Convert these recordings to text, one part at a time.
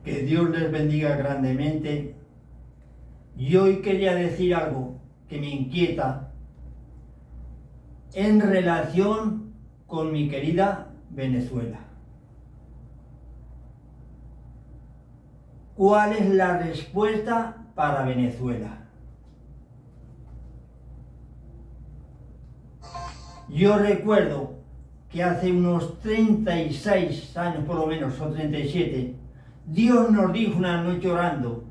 Que Dios les bendiga grandemente. Y hoy quería decir algo que me inquieta en relación con mi querida Venezuela. ¿Cuál es la respuesta para Venezuela? Yo recuerdo que hace unos 36 años por lo menos, o 37, Dios nos dijo una noche orando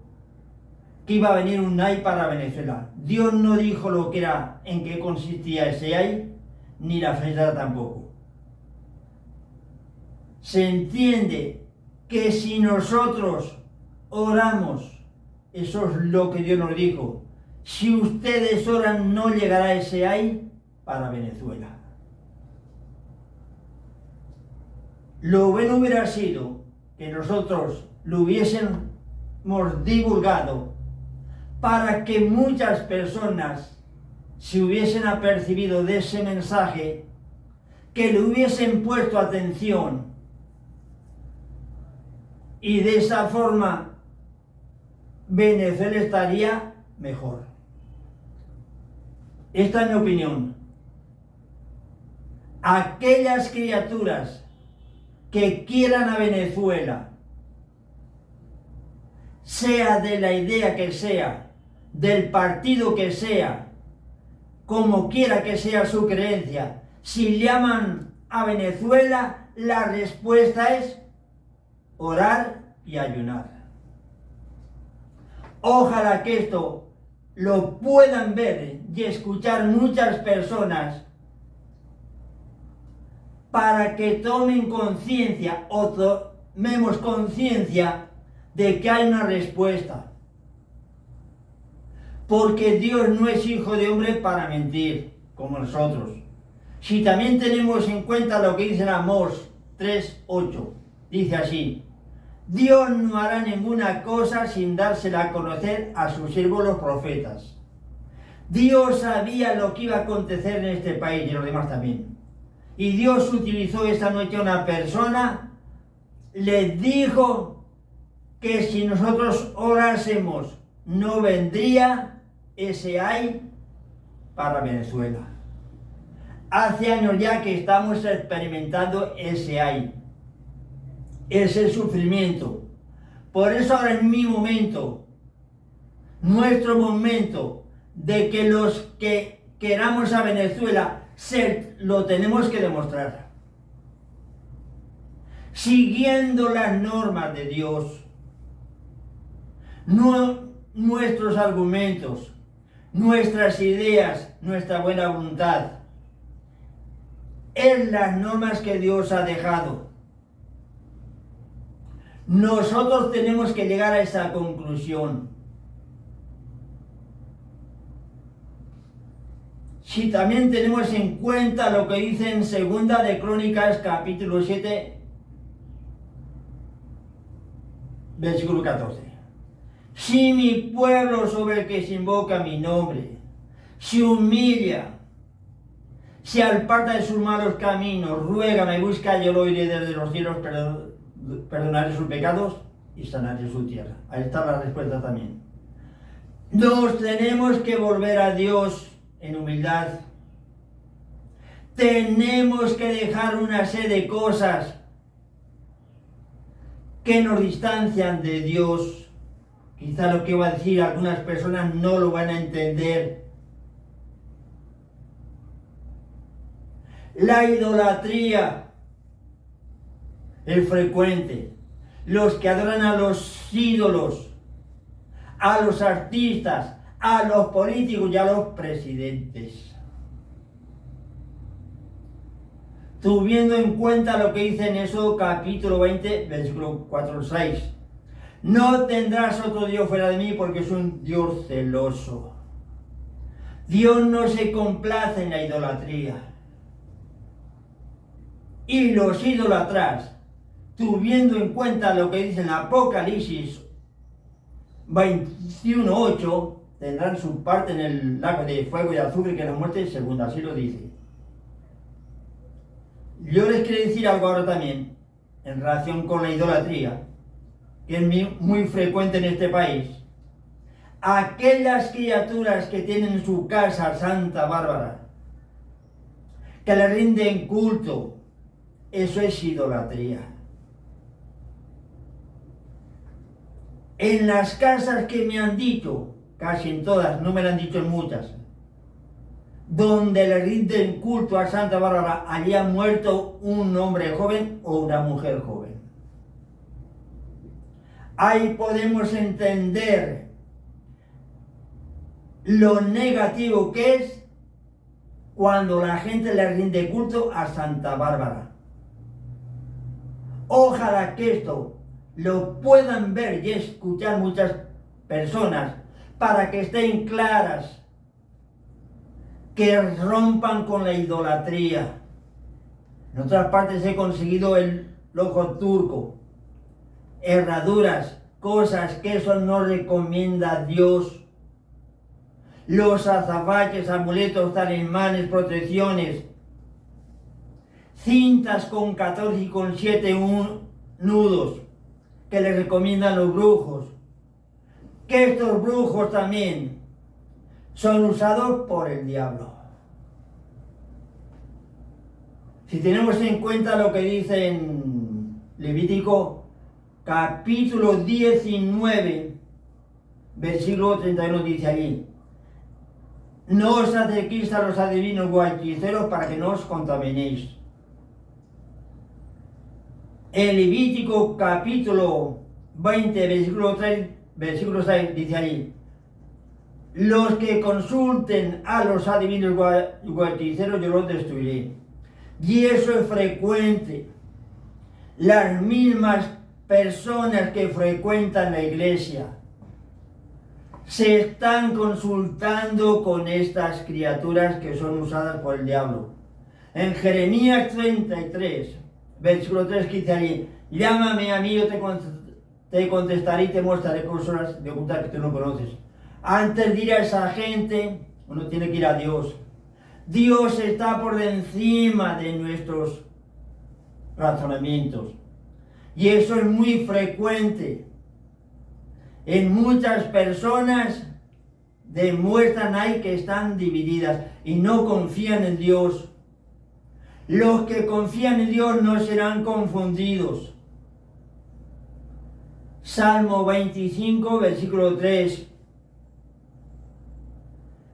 que iba a venir un AI para Venezuela. Dios no dijo lo que era, en qué consistía ese AI, ni la fecha tampoco. Se entiende que si nosotros oramos, eso es lo que Dios nos dijo, si ustedes oran no llegará ese AI para Venezuela. Lo bueno hubiera sido que nosotros lo hubiésemos divulgado para que muchas personas se hubiesen apercibido de ese mensaje, que le hubiesen puesto atención y de esa forma Venezuela estaría mejor. Esta es mi opinión. Aquellas criaturas que quieran a Venezuela, sea de la idea que sea, del partido que sea, como quiera que sea su creencia, si llaman a Venezuela, la respuesta es orar y ayunar. Ojalá que esto lo puedan ver y escuchar muchas personas para que tomen conciencia o tomemos conciencia de que hay una respuesta. Porque Dios no es hijo de hombre para mentir, como nosotros. Si también tenemos en cuenta lo que dice en Amós 3:8, dice así: Dios no hará ninguna cosa sin dársela a conocer a sus siervos los profetas. Dios sabía lo que iba a acontecer en este país y en los demás también. Y Dios utilizó esta noche a una persona, le dijo que si nosotros orásemos no vendría ese AI para Venezuela. Hace años ya que estamos experimentando ese AI, ese sufrimiento. Por eso ahora es mi momento, nuestro momento, de que los que queramos a Venezuela lo tenemos que demostrar. Siguiendo las normas de Dios, no nuestros argumentos, nuestras ideas, nuestra buena voluntad, en las normas que Dios ha dejado. Nosotros tenemos que llegar a esa conclusión. Si también tenemos en cuenta lo que dice en Segunda de Crónicas, capítulo 7, versículo 14. Si mi pueblo sobre el que se invoca mi nombre se humilla, se aparta de sus malos caminos, ruega, me busca, yo lo oiré desde los cielos, perdonaré sus pecados y sanaré su tierra. Ahí está la respuesta también. Nos tenemos que volver a Dios en humildad. Tenemos que dejar una serie de cosas que nos distancian de Dios. Quizá lo que va a decir algunas personas no lo van a entender. La idolatría es frecuente. Los que adoran a los ídolos, a los artistas, a los políticos y a los presidentes. Tuviendo en cuenta lo que dice en Éxodo capítulo 20, versículo 4-6. No tendrás otro Dios fuera de mí porque es un Dios celoso. Dios no se complace en la idolatría. Y los idólatras, tuviendo en cuenta lo que dice en Apocalipsis 21:8, tendrán su parte en el lago de fuego y azufre que es la muerte segunda, así lo dice. Yo les quiero decir algo ahora también, en relación con la idolatría. que es muy frecuente en este país. Aquellas criaturas que tienen en su casa a Santa Bárbara, que le rinden culto, eso es idolatría. En las casas que me han dicho, casi en todas, no me lo han dicho en muchas, donde le rinden culto a Santa Bárbara, allí ha muerto un hombre joven o una mujer joven. Ahí podemos entender lo negativo que es cuando la gente le rinde culto a Santa Bárbara. Ojalá que esto lo puedan ver y escuchar muchas personas para que estén claras, que rompan con la idolatría. En otras partes he conseguido el ojo turco, herraduras, cosas que eso no recomienda Dios. Los azabaches, amuletos, talismanes, protecciones, cintas con 14 y con 7 nudos que les recomiendan los brujos, que estos brujos también son usados por el diablo. Si tenemos en cuenta lo que dice en Levítico capítulo 19, versículo 31, dice allí: no os acerquéis a los adivinos o hechiceros para que no os contaminéis. En Levítico capítulo 20, versículo 6, dice allí: los que consulten a los adivinos o hechiceros yo los destruiré. Y eso es frecuente. Las mismas personas que frecuentan la iglesia se están consultando con estas criaturas que son usadas por el diablo. En Jeremías 33, versículo 3, que dice allí: llámame a mí, yo te contestaré y te mostraré cosas de ocultas que tú no conoces. Antes de ir a esa gente, uno tiene que ir a Dios. Dios está por encima de nuestros razonamientos. Y eso es muy frecuente. En muchas personas demuestran ahí que están divididas y no confían en Dios. Los que confían en Dios no serán confundidos. Salmo 25, versículo 3.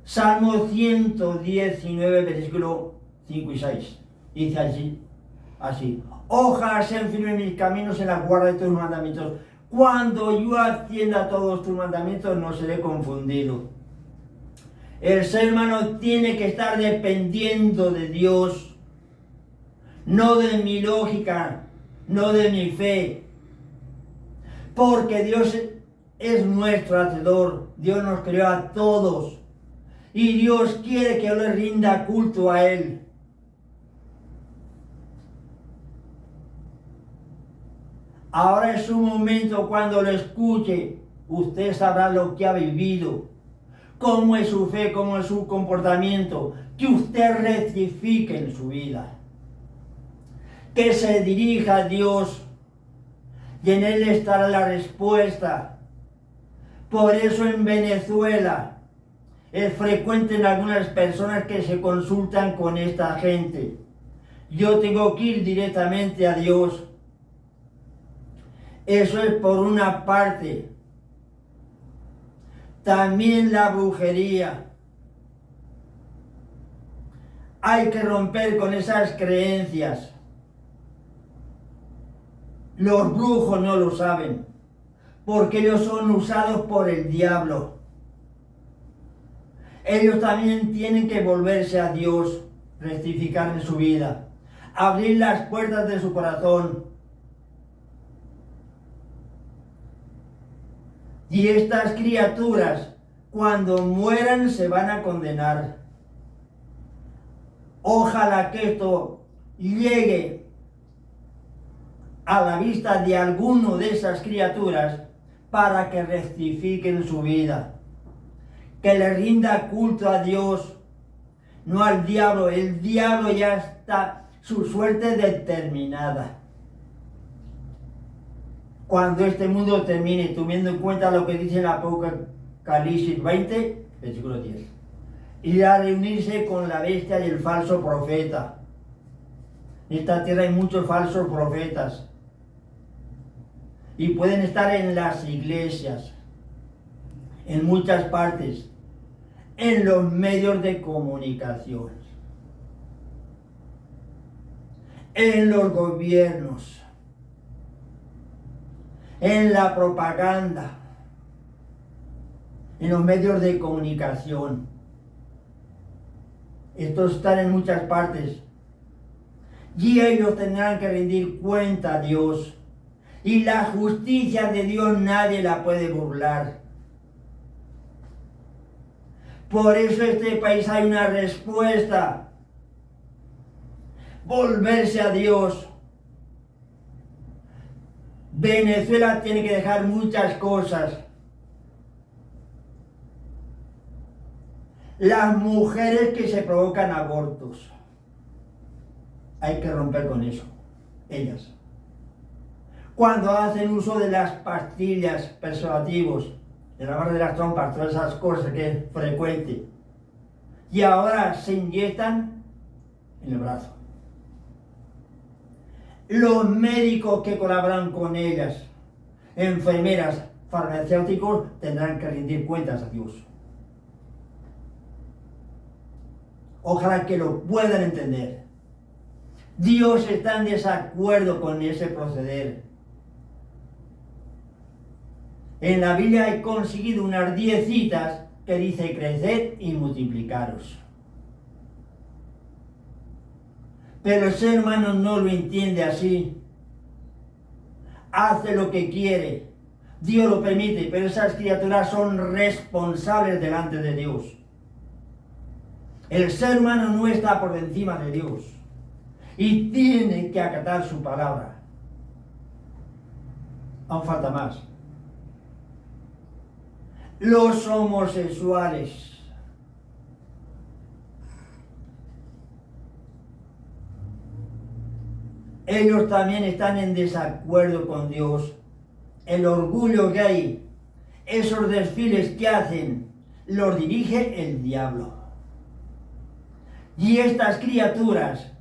Salmo 119, versículo 5 y 6. Dice así: ojalá sean firmes mis caminos en la guarda de tus mandamientos. Cuando yo atienda todos tus mandamientos, no seré confundido. El ser humano tiene que estar dependiendo de Dios, no de mi lógica, no de mi fe. Porque Dios es nuestro hacedor. Dios nos creó a todos. Y Dios quiere que yo le rinda culto a Él. Ahora es un momento, cuando lo escuche, usted sabrá lo que ha vivido, cómo es su fe, cómo es su comportamiento, que usted rectifique en su vida, que se dirija a Dios y en Él estará la respuesta. Por eso en Venezuela es frecuente en algunas personas que se consultan con esta gente. Yo tengo que ir directamente a Dios. Eso es por una parte. También la brujería. Hay que romper con esas creencias. Los brujos no lo saben, porque ellos son usados por el diablo. Ellos también tienen que volverse a Dios, rectificar en su vida, abrir las puertas de su corazón. Y estas criaturas, cuando mueran, se van a condenar. Ojalá que esto llegue a la vista de alguno de esas criaturas para que rectifiquen su vida, que le rinda culto a Dios, no al diablo. El diablo ya está su suerte determinada. cuando este mundo termine, teniendo en cuenta lo que dice el Apocalipsis 20, versículo 10. Irá a reunirse con la bestia y el falso profeta. En esta tierra hay muchos falsos profetas. Y pueden estar en las iglesias, en muchas partes, en los medios de comunicación, en los gobiernos, en la propaganda, en los medios de comunicación. Estos están en muchas partes. Y ellos tendrán que rendir cuenta a Dios. Y la justicia de Dios nadie la puede burlar. Por eso en este país hay una respuesta. Volverse a Dios. Venezuela tiene que dejar muchas cosas. Las mujeres que se provocan abortos. Hay que romper con eso. Ellas. Cuando hacen uso de las pastillas, preservativos, de la barra de las trompas, todas esas cosas que es frecuente. Y ahora se inyectan en el brazo. Los médicos que colaboran con ellas, enfermeras, farmacéuticos, tendrán que rendir cuentas a Dios. Ojalá que lo puedan entender. Dios está en desacuerdo con ese proceder. En la Biblia he conseguido unas 10 citas que dice creced y multiplicaros. Pero el ser humano no lo entiende así. Hace lo que quiere. Dios lo permite, pero esas criaturas son responsables delante de Dios. El ser humano no está por encima de Dios. Y tiene que acatar su palabra. Aún falta más. Los homosexuales. Ellos también están en desacuerdo con Dios. El orgullo que hay, esos desfiles que hacen, los dirige el diablo. Y estas criaturas,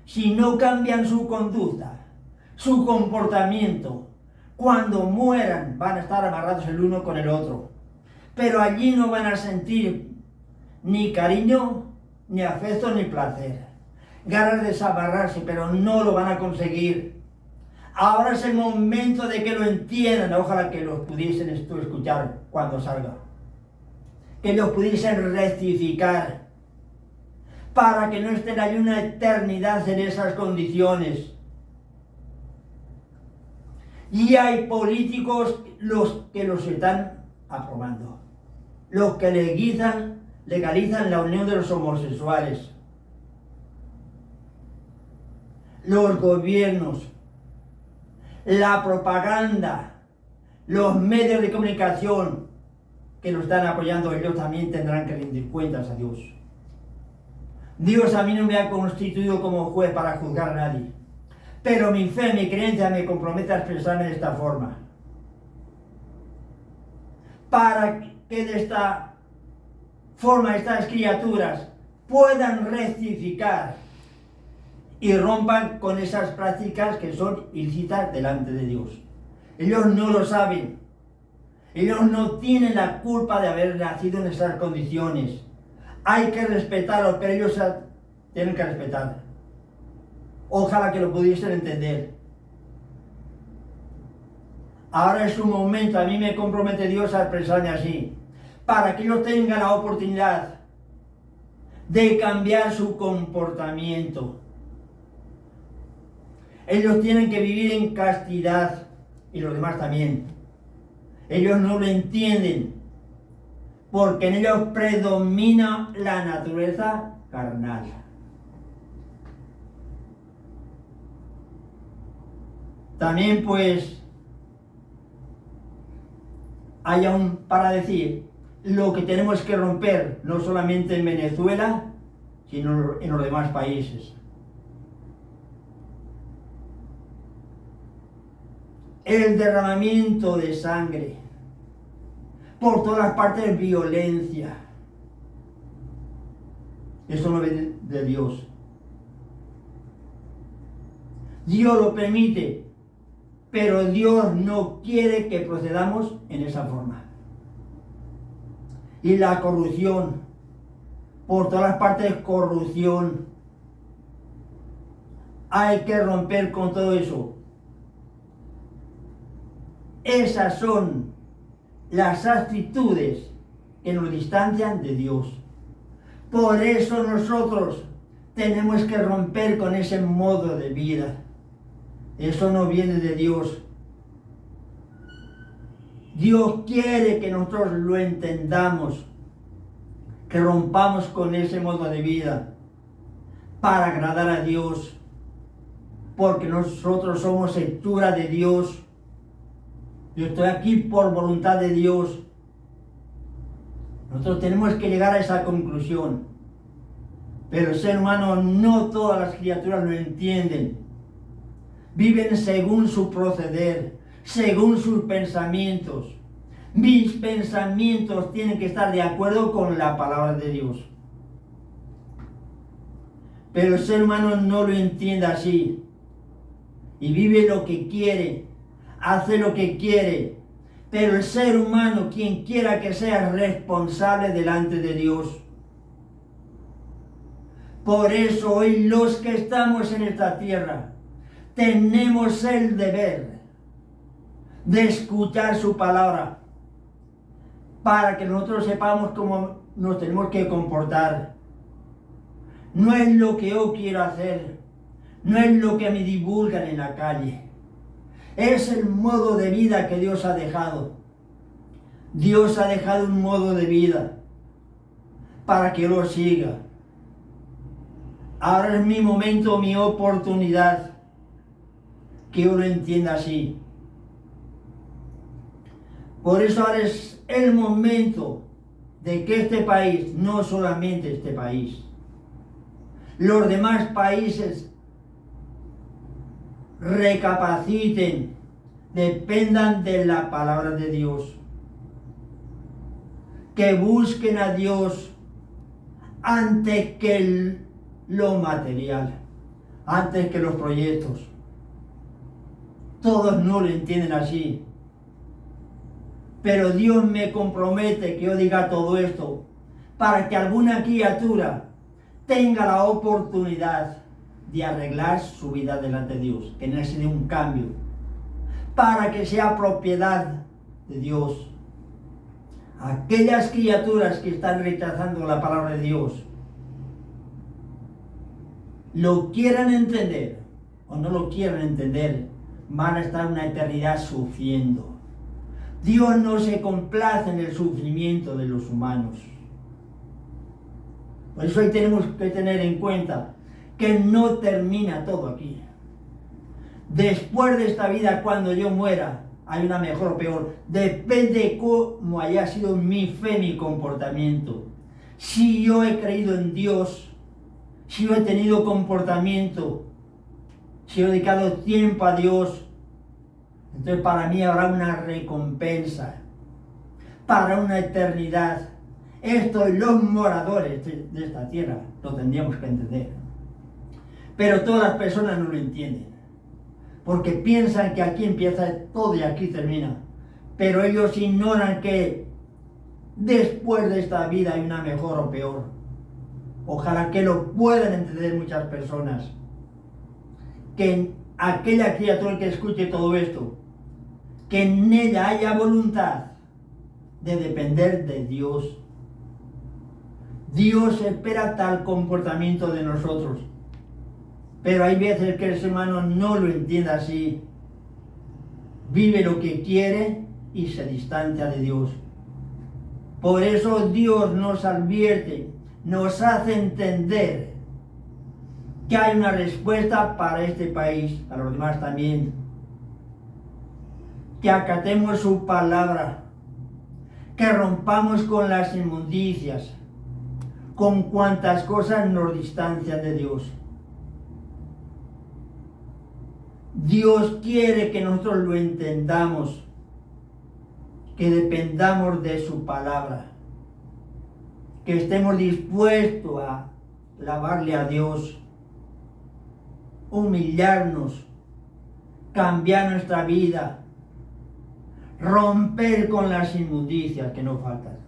si no cambian su conducta, su comportamiento, cuando mueran van a estar amarrados el uno con el otro. Pero allí no van a sentir ni cariño, ni afecto, ni placer. Ganas de desamarrarse, pero no lo van a conseguir. Ahora es el momento de que lo entiendan. Ojalá que los pudiesen escuchar cuando salga. Que los pudiesen rectificar. Para que no estén allí una eternidad en esas condiciones. Y hay políticos los que los están aprobando. Los que legalizan la unión de los homosexuales. Los gobiernos, la propaganda, los medios de comunicación que lo están apoyando, ellos también tendrán que rendir cuentas a Dios. Dios a mí no me ha constituido como juez para juzgar a nadie, pero mi fe, mi creencia me compromete a expresarme de esta forma. Para que de esta forma estas criaturas puedan rectificar y rompan con esas prácticas que son ilícitas delante de Dios. Ellos no lo saben. Ellos no tienen la culpa de haber nacido en esas condiciones. Hay que respetarlos, pero ellos tienen que respetar. Ojalá que lo pudiesen entender. Ahora es un momento, a mí me compromete Dios a expresarme así, para que ellos tengan la oportunidad de cambiar su comportamiento. Ellos tienen que vivir en castidad y los demás también. Ellos no lo entienden porque en ellos predomina la naturaleza carnal. También pues hay aún para decir lo que tenemos que romper no solamente en Venezuela sino en los demás países. el derramamiento de sangre, por todas partes violencia. Eso no viene de Dios. Dios lo permite, pero Dios no quiere que procedamos en esa forma. Y la corrupción, por todas partes corrupción. Hay que romper con todo eso. Esas son las actitudes que nos distancian de Dios. Por eso nosotros tenemos que romper con ese modo de vida. Eso no viene de Dios. Dios quiere que nosotros lo entendamos, que rompamos con ese modo de vida para agradar a Dios, porque nosotros somos hechura de Dios. Yo estoy aquí por voluntad de Dios. Nosotros tenemos que llegar a esa conclusión. Pero el ser humano, no todas las criaturas lo entienden. Viven según su proceder, según sus pensamientos. Mis pensamientos tienen que estar de acuerdo con la palabra de Dios. Pero el ser humano no lo entiende así. Y vive lo que quiere, hace lo que quiere. Pero el ser humano, quien quiera que sea, responsable delante de Dios. Por eso hoy los que estamos en esta tierra tenemos el deber de escuchar su palabra para que nosotros sepamos cómo nos tenemos que comportar. No es lo que yo quiero hacer, no es lo que me divulgan en la calle. Es el modo de vida que Dios ha dejado. Dios ha dejado un modo de vida para que yo lo siga. Ahora es mi momento, mi oportunidad, que yo lo entienda así. Por eso ahora es el momento de que este país, no solamente este país, los demás países recapaciten, dependan de la palabra de Dios, que busquen a Dios antes que lo material, antes que los proyectos. Todos no lo entienden así, pero Dios me compromete que yo diga todo esto para que alguna criatura tenga la oportunidad de arreglar su vida delante de Dios, que necesite un cambio, para que sea propiedad de Dios. Aquellas criaturas que están rechazando la palabra de Dios, lo quieran entender o no lo quieran entender, van a estar una eternidad sufriendo. Dios no se complace en el sufrimiento de los humanos. Por eso hoy tenemos que tener en cuenta que no termina todo aquí. Después de esta vida, cuando yo muera, hay una mejor o peor. Depende de cómo haya sido mi fe, mi comportamiento. Si yo he creído en Dios, si yo he tenido comportamiento, si he dedicado tiempo a Dios, entonces para mí habrá una recompensa para una eternidad. Esto los moradores de esta tierra lo tendríamos que entender. Pero todas las personas no lo entienden, porque piensan que aquí empieza todo y aquí termina. Pero ellos ignoran que después de esta vida hay una mejor o peor. Ojalá que lo puedan entender muchas personas. Que aquella criatura que escuche todo esto, que en ella haya voluntad de depender de Dios. Dios espera tal comportamiento de nosotros. Pero hay veces que el ser humano no lo entiende así. Vive lo que quiere y se distancia de Dios. Por eso Dios nos advierte, nos hace entender que hay una respuesta para este país, para los demás también. Que acatemos su palabra, que rompamos con las inmundicias, con cuantas cosas nos distancian de Dios. Dios quiere que nosotros lo entendamos, que dependamos de su palabra, que estemos dispuestos a alabarle a Dios, humillarnos, cambiar nuestra vida, romper con las inmundicias que nos faltan.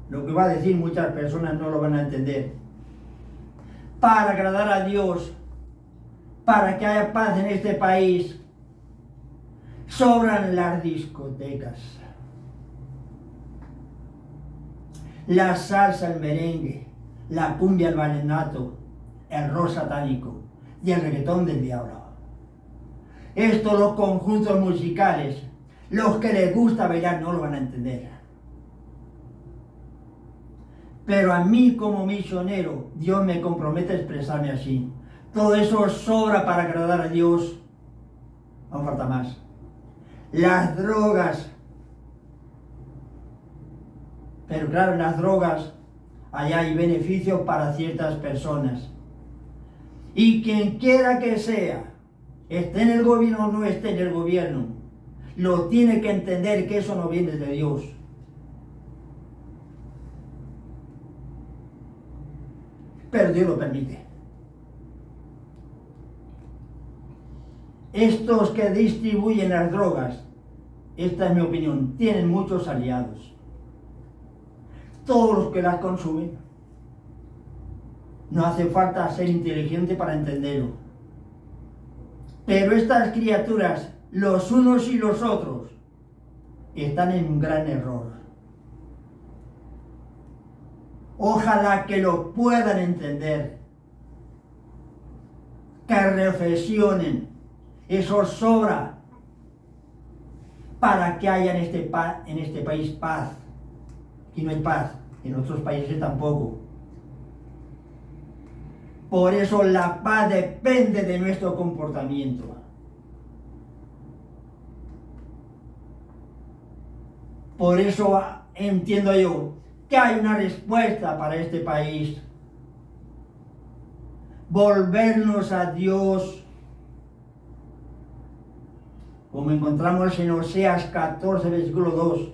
Lo que va a decir muchas personas no lo van a entender. Para agradar a Dios, para que haya paz en este país, sobran las discotecas, la salsa, el merengue, la cumbia, el vallenato, el rock satánico y el reggaetón del diablo. Estos los conjuntos musicales, los que les gusta bailar no lo van a entender. Pero a mí como misionero, Dios me compromete a expresarme así. Todo eso sobra para agradar a Dios. Aún falta más. Las drogas. Pero claro, en las drogas, allá hay beneficios para ciertas personas. Y quien quiera que sea, esté en el gobierno o no esté en el gobierno, lo tiene que entender que eso no viene de Dios. Pero Dios lo permite. Estos que distribuyen las drogas, esta es mi opinión, tienen muchos aliados. Todos los que las consumen. No hace falta ser inteligente para entenderlo. Pero estas criaturas, los unos y los otros, están en un gran error. Ojalá que lo puedan entender, que reflexionen. Eso sobra para que haya en este país paz. Aquí no hay paz, en otros países tampoco. Por eso la paz depende de nuestro comportamiento. Por eso entiendo yo que hay una respuesta para este país. Volvernos a Dios. Como encontramos en Oseas 14, versículo 2.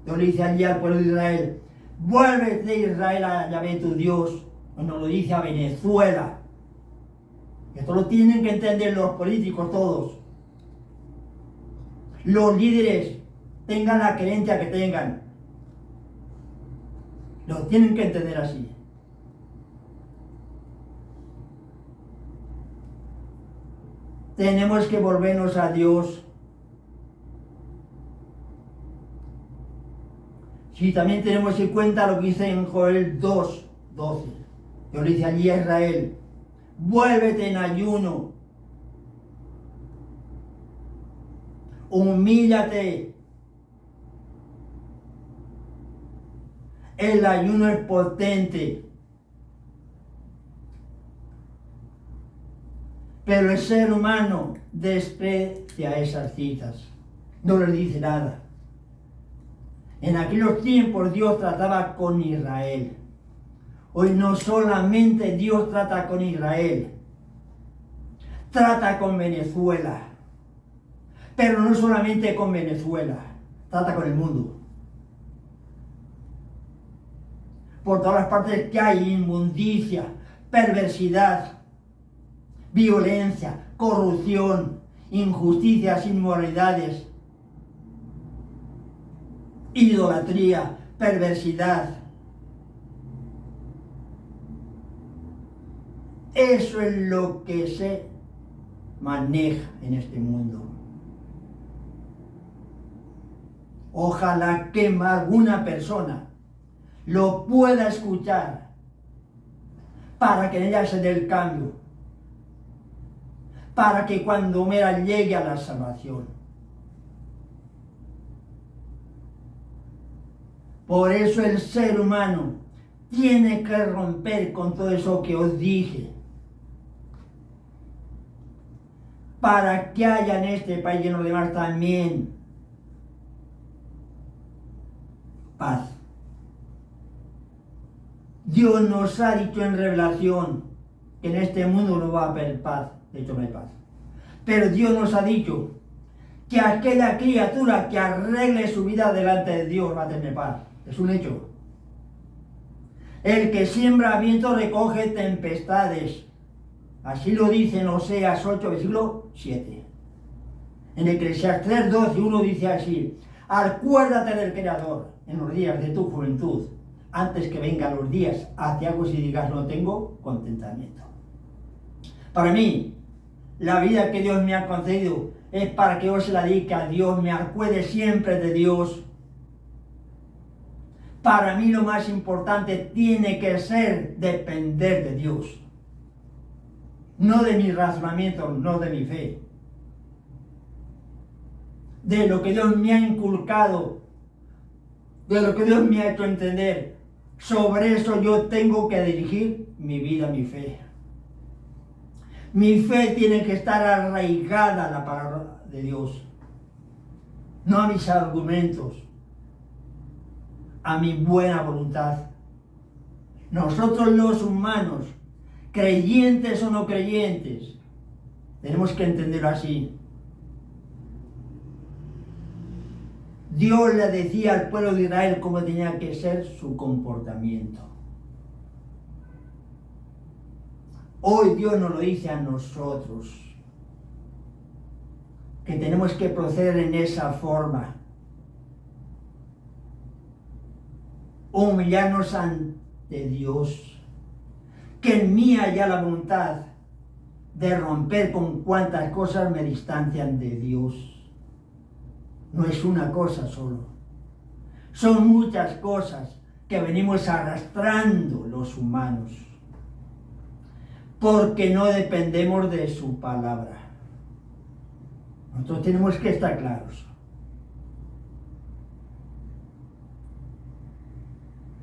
Dios le dice allí al pueblo de Israel: vuélvete, Israel, a Yahvé tu Dios. Nos lo dice a Venezuela. Esto lo tienen que entender los políticos todos. Los líderes, tengan la creencia que tengan, lo tienen que entender así. Tenemos que volvernos a Dios. Si también tenemos en cuenta lo que dice en Joel 2:12. Dios le dice allí a Israel: vuélvete en ayuno, humíllate. El ayuno es potente, pero el ser humano desprecia esas citas, no les dice nada. En aquellos tiempos Dios trataba con Israel. Hoy no solamente Dios trata con Israel, trata con Venezuela, pero no solamente con Venezuela, trata con el mundo. Por todas las partes que hay inmundicia, perversidad, violencia, corrupción, injusticias, inmoralidades, idolatría, perversidad. Eso es lo que se maneja en este mundo. Ojalá que alguna persona lo pueda escuchar para que en ella se dé el cambio, para que cuando muera llegue a la salvación. Por eso el ser humano tiene que romper con todo eso que os dije, para que haya en este país y en los demás también paz. Dios nos ha dicho en revelación que en este mundo no va a haber paz, de hecho no hay paz. Pero Dios nos ha dicho que aquella criatura que arregle su vida delante de Dios va a tener paz. Es un hecho. El que siembra viento recoge tempestades. Así lo dice en Oseas 8, versículo 7. En Eclesiastés 12, 1 dice así: acuérdate del Creador en los días de tu juventud, antes que vengan los días aciagos y digas no tengo contentamiento. Para mí, la vida que Dios me ha concedido es para que yo se la dedique a Dios, me acuerde siempre de Dios. Para mí lo más importante tiene que ser depender de Dios. No de mis razonamientos, no de mi fe. De lo que Dios me ha inculcado, de lo que Dios me ha hecho entender. Sobre eso yo tengo que dirigir mi vida, mi fe. Mi fe tiene que estar arraigada a la palabra de Dios, no a mis argumentos, a mi buena voluntad. Nosotros los humanos, creyentes o no creyentes, tenemos que entenderlo así. Dios le decía al pueblo de Israel cómo tenía que ser su comportamiento. Hoy Dios nos lo dice a nosotros, que tenemos que proceder en esa forma. Humillarnos ante Dios, que en mí haya la voluntad de romper con cuantas cosas me distancian de Dios. No es una cosa solo, son muchas cosas que venimos arrastrando los humanos, porque no dependemos de su palabra. Nosotros tenemos que estar claros.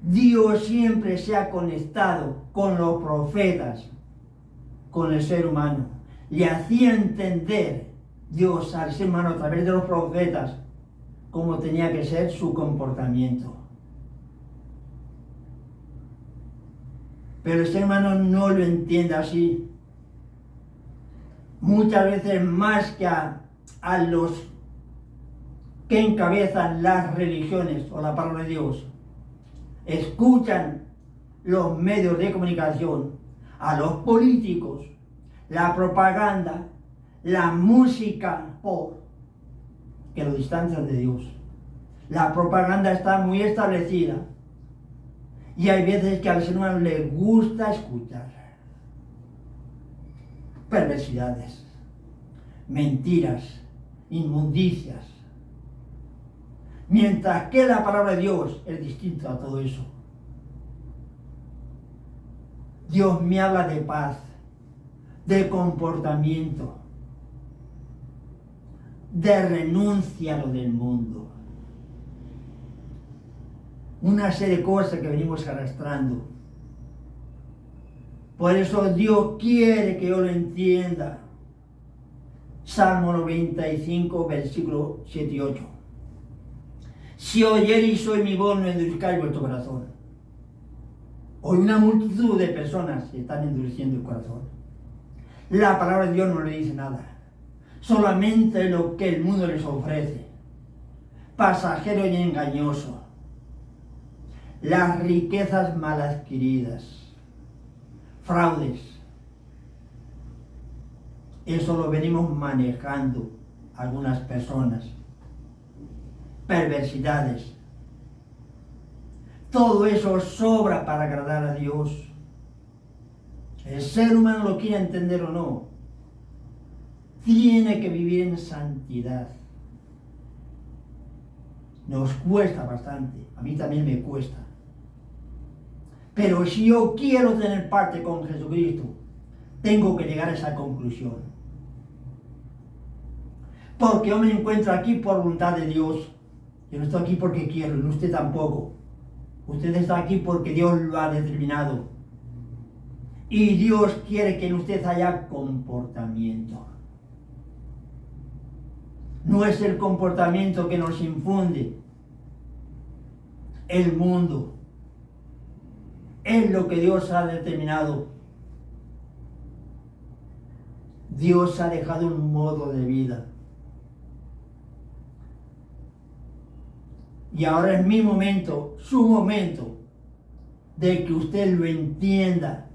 Dios siempre se ha conectado con los profetas, con el ser humano. Le hacía entender Dios al ser humano a través de los profetas cómo tenía que ser su comportamiento. Pero el ser humano no lo entiende así. Muchas veces más que a los que encabezan las religiones o la palabra de Dios, escuchan los medios de comunicación, a los políticos, la propaganda, la música pop, que lo distancian de Dios. La propaganda está muy establecida y hay veces que al ser humano le gusta escuchar perversidades, mentiras, inmundicias, mientras que la palabra de Dios es distinta a todo eso. Dios me habla de paz, de comportamiento, de renuncia a lo del mundo. Una serie de cosas que venimos arrastrando. Por eso Dios quiere que yo lo entienda. Salmo 95, versículo 7 y 8. Si oyereis hoy mi voz, no endurezcáis vuestro corazón. Hoy una multitud de personas están endureciendo el corazón. La palabra de Dios no le dice nada. Solamente lo que el mundo les ofrece. Pasajero y engañoso. Las riquezas mal adquiridas. Fraudes. Eso lo venimos manejando algunas personas. Perversidades. Todo eso sobra para agradar a Dios. El ser humano lo quiera entender o no, tiene que vivir en santidad. Nos cuesta bastante, a mí también me cuesta. Pero si yo quiero tener parte con Jesucristo, tengo que llegar a esa conclusión. Porque yo me encuentro aquí por voluntad de Dios. Yo no estoy aquí porque quiero, y usted tampoco. Usted está aquí porque Dios lo ha determinado. Y Dios quiere que en usted haya comportamiento. No es el comportamiento que nos infunde el mundo. Es lo que Dios ha determinado. Dios ha dejado un modo de vida. Y ahora es mi momento, su momento, de que usted lo entienda,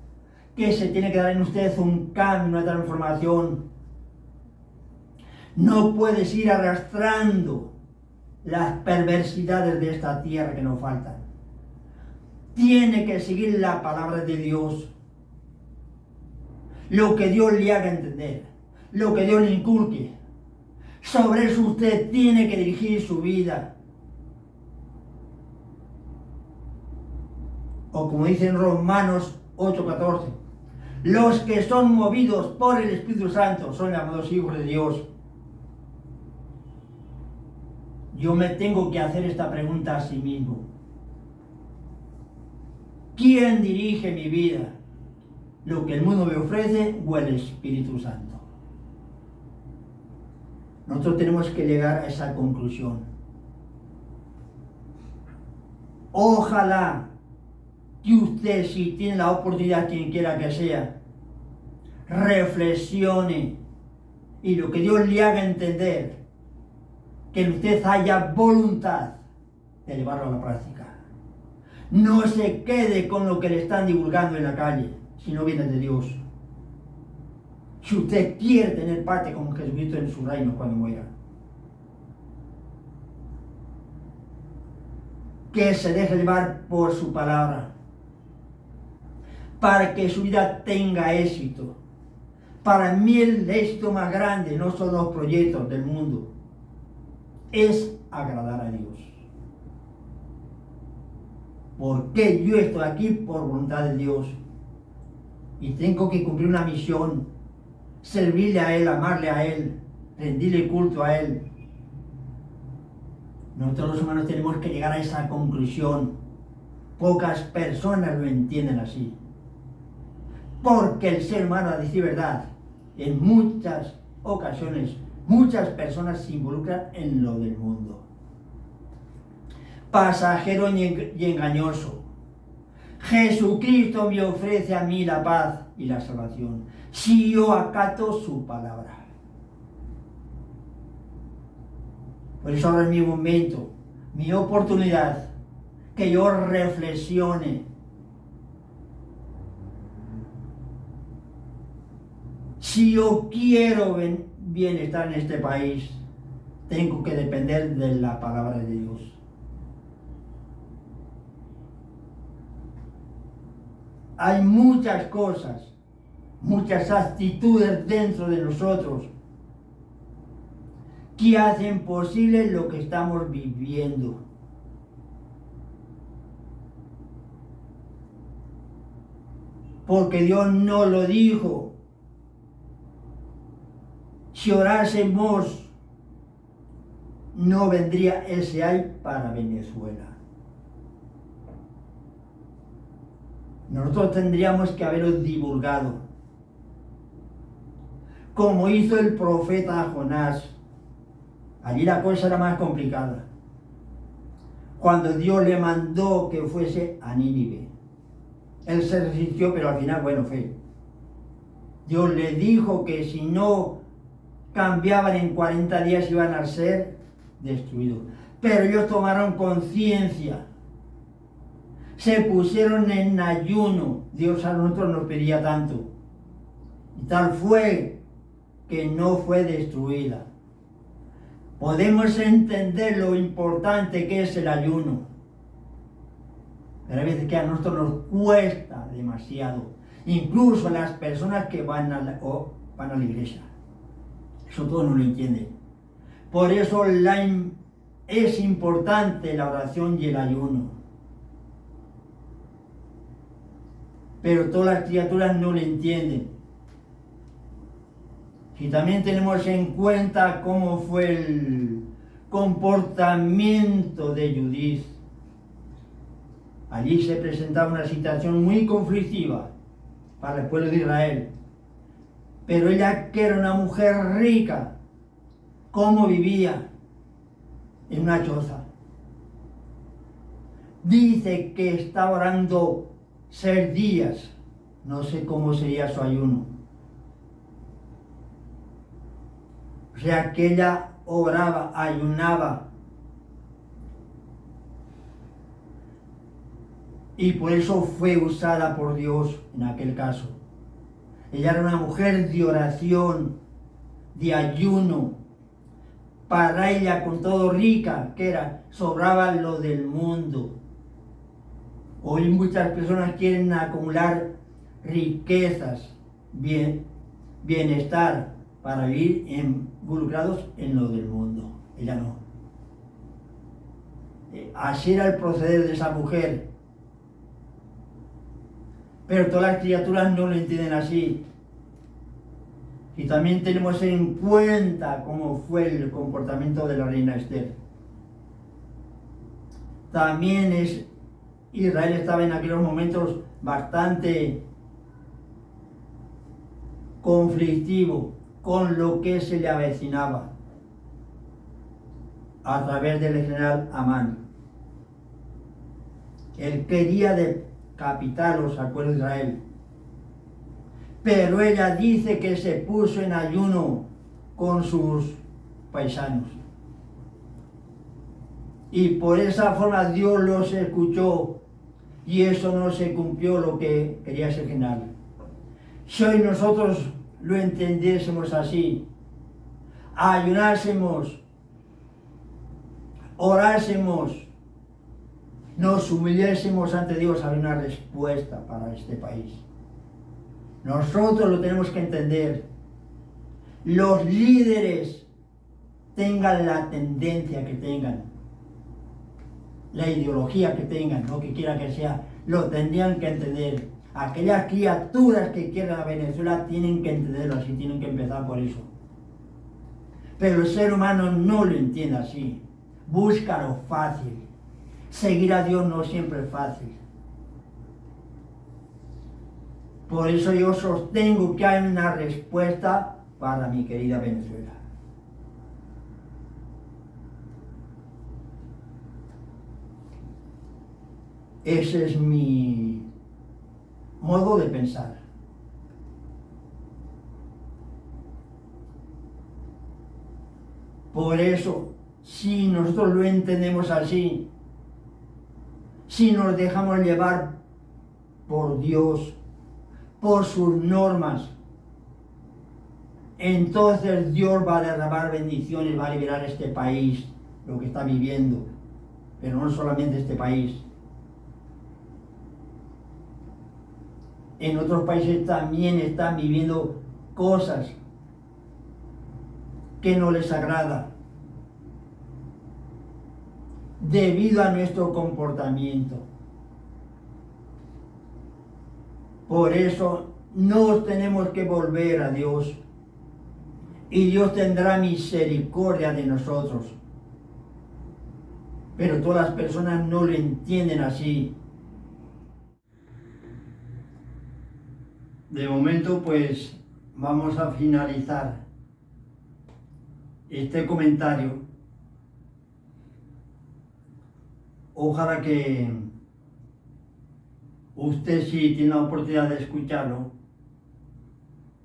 que se tiene que dar en usted un cambio, una transformación. No puedes ir arrastrando las perversidades de esta tierra que nos faltan. Tiene que seguir la palabra de Dios. Lo que Dios le haga entender, lo que Dios le inculque. Sobre eso usted tiene que dirigir su vida. O como dice en Romanos 8:14, los que son movidos por el Espíritu Santo son llamados hijos de Dios. Yo me tengo que hacer esta pregunta a sí mismo. ¿Quién dirige mi vida? ¿Lo que el mundo me ofrece o el Espíritu Santo? Nosotros tenemos que llegar a esa conclusión. Ojalá que usted, si tiene la oportunidad, quien quiera que sea, reflexione y lo que Dios le haga entender, que usted haya voluntad de llevarlo a la práctica. No se quede con lo que le están divulgando en la calle, si no viene de Dios. Si usted quiere tener parte con Jesucristo en su reino cuando muera, que se deje llevar por su palabra, para que su vida tenga éxito. Para mí el éxito más grande no son los proyectos del mundo, es agradar a Dios. Porque yo estoy aquí por voluntad de Dios y tengo que cumplir una misión, servirle a Él, amarle a Él, rendirle culto a Él. Nosotros los humanos tenemos que llegar a esa conclusión. Pocas personas lo entienden así. Porque el ser humano, a decir verdad, en muchas ocasiones, muchas personas se involucran en lo del mundo. Pasajero y engañoso. Jesucristo me ofrece a mí la paz y la salvación, si yo acato su palabra. Por eso ahora es mi momento, mi oportunidad, que yo reflexione. Si yo quiero bienestar en este país, tengo que depender de la palabra de Dios. Hay muchas cosas, muchas actitudes dentro de nosotros que hacen posible lo que estamos viviendo. Porque Dios no lo dijo. Si orásemos, no vendría ese ay para Venezuela. Nosotros tendríamos que haberlo divulgado, como hizo el profeta Jonás. Allí la cosa era más complicada. Cuando Dios le mandó que fuese a Nínive, él se resistió, pero al final, bueno, fue. Dios le dijo que si no cambiaban en 40 días iban a ser destruidos. Pero ellos tomaron conciencia, se pusieron en ayuno. Dios a nosotros nos pedía tanto. Y tal fue que no fue destruida. Podemos entender lo importante que es el ayuno. Pero hay veces que a nosotros nos cuesta demasiado. Incluso a las personas que van a la iglesia. Eso todo no lo entienden. Por eso es importante la oración y el ayuno. Pero todas las criaturas no lo entienden. Si también tenemos en cuenta cómo fue el comportamiento de Judith, allí se presentaba una situación muy conflictiva para el pueblo de Israel. Pero ella, que era una mujer rica, ¿cómo vivía? En una choza. Dice que estaba orando 6 días. No sé cómo sería su ayuno. O sea que ella oraba, ayunaba. Y por eso fue usada por Dios en aquel caso. Ella era una mujer de oración, de ayuno. Para ella, con todo rica que era, sobraba lo del mundo. Hoy muchas personas quieren acumular riquezas, bienestar, para vivir involucrados en lo del mundo. Ella no. Así era el proceder de esa mujer. Pero todas las criaturas no lo entienden así. Y también tenemos en cuenta cómo fue el comportamiento de la reina Esther. También Israel estaba en aquellos momentos bastante conflictivo con lo que se le avecinaba a través del general Amán. Él quería decapitar los acuerdos de Israel. Pero ella dice que se puso en ayuno con sus paisanos. Y por esa forma Dios los escuchó y eso no se cumplió lo que quería ese general. Si hoy nosotros lo entendiésemos así, ayunásemos, orásemos, nos humillásemos ante Dios, habría una respuesta para este país. Nosotros lo tenemos que entender. Los líderes tengan la tendencia que tengan, la ideología que tengan, lo que quiera que sea, lo tendrían que entender. Aquellas criaturas que quieran a Venezuela tienen que entenderlo así, tienen que empezar por eso. Pero el ser humano no lo entiende así. Busca lo fácil. Seguir a Dios no siempre es fácil. Por eso yo sostengo que hay una respuesta para mi querida Venezuela. Ese es mi modo de pensar. Por eso, si nosotros lo entendemos así, si nos dejamos llevar por Dios, por sus normas, entonces Dios va a derramar bendiciones, va a liberar este país, lo que está viviendo, pero no solamente este país. En otros países también están viviendo cosas que no les agrada debido a nuestro comportamiento. Por eso nos tenemos que volver a Dios y Dios tendrá misericordia de nosotros. Pero todas las personas no lo entienden así. De momento, pues, vamos a finalizar este comentario. Ojalá que usted, si tiene la oportunidad de escucharlo,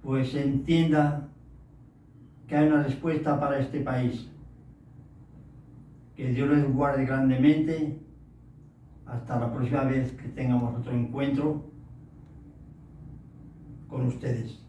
pues entienda que hay una respuesta para este país. Que Dios les guarde grandemente. Hasta la próxima vez que tengamos otro encuentro con ustedes.